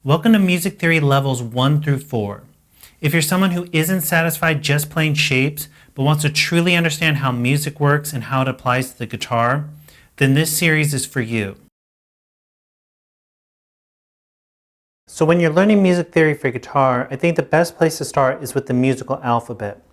Welcome to Music Theory Levels 1 through 4. If you're someone who isn't satisfied just playing shapes, but wants to truly understand how music works and how it applies to the guitar, then this series is for you. So when you're learning music theory for guitar, I think the best place to start is with the musical alphabet.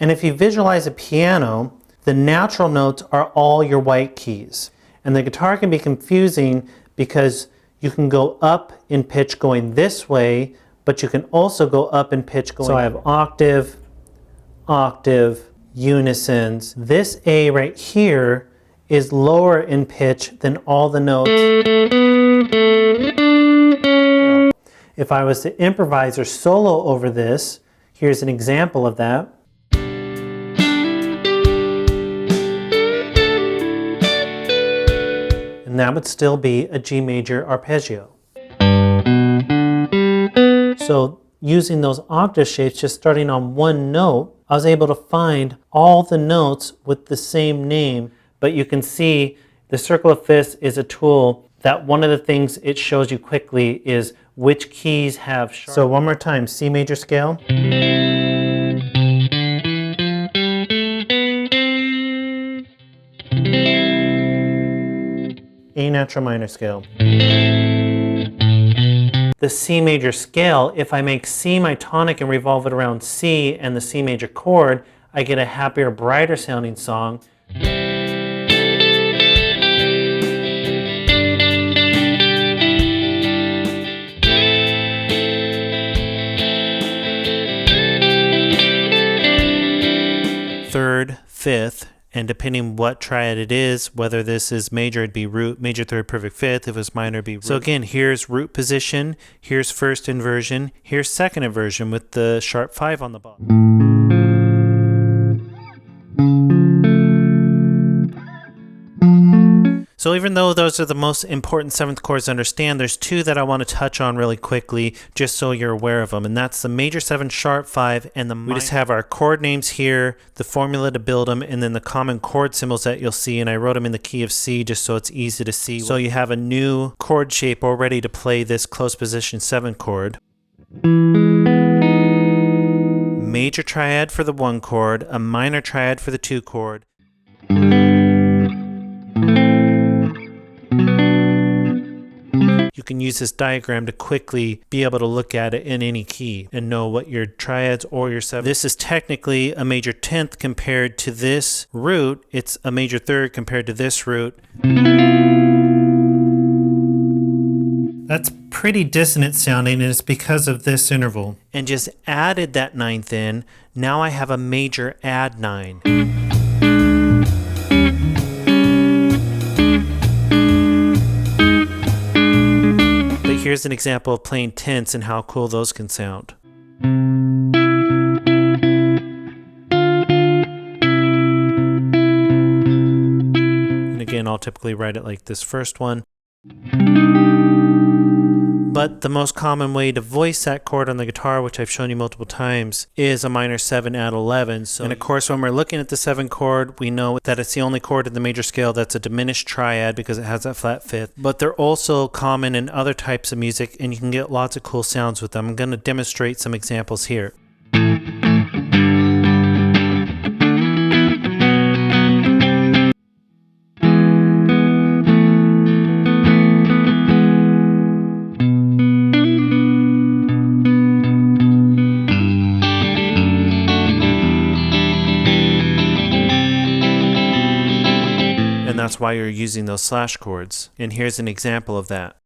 And if you visualize a piano, the natural notes are all your white keys. And the guitar can be confusing because you can go up in pitch going this way, but you can also go up in pitch going. So I have octave, octave, unisons. This A right here is lower in pitch than all the notes. If I was to improvise or solo over this, here's an example of that. And that would still be a G major arpeggio. So using those octave shapes, just starting on one note, I was able to find all the notes with the same name. But you can see the circle of fifths is a tool that one of the things it shows you quickly is which keys have sharp. So one more time, C major scale. A natural minor scale. The C major scale, if I make C my tonic and revolve it around C and the C major chord, I get a happier, brighter sounding song. Third, fifth, and depending what triad it is, whether this is major, it'd be root, major, third, perfect, fifth. If it's minor, it'd be root. So again, here's root position, here's first inversion, here's second inversion with the sharp 5 on the bottom. So even though those are the most important seventh chords to understand, there's two that I want to touch on really quickly just so you're aware of them. And that's the major 7 sharp 5 and the minor. We just have our chord names here, the formula to build them, and then the common chord symbols that you'll see. And I wrote them in the key of C just so it's easy to see. So you have a new chord shape already to play this close position 7 chord. Major triad for the 1 chord, a minor triad for the 2 chord. You can use this diagram to quickly be able to look at it in any key and know what your triads or your 7. This is technically a major 10th compared to this root. It's a major 3rd compared to this root. That's pretty dissonant sounding, and it's because of this interval. And just added that 9th in. Now I have a major add 9. Here's an example of playing tenths and how cool those can sound. And again, I'll typically write it like this first one. But the most common way to voice that chord on the guitar, which I've shown you multiple times, is a minor 7 add 11. And of course, when we're looking at the 7 chord, we know that it's the only chord in the major scale that's a diminished triad because it has that flat 5th. But they're also common in other types of music, and you can get lots of cool sounds with them. I'm going to demonstrate some examples here. That's why you're using those slash chords. And here's an example of that.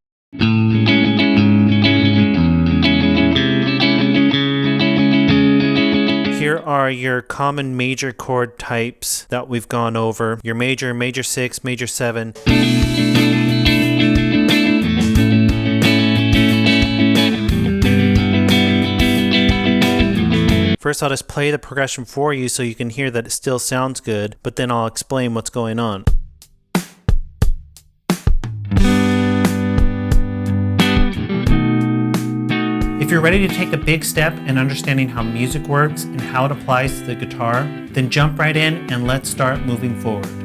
Here are your common major chord types that we've gone over. Your major, major 6, major 7. First, I'll just play the progression for you so you can hear that it still sounds good, but then I'll explain what's going on. If you're ready to take a big step in understanding how music works and how it applies to the guitar, then jump right in and let's start moving forward.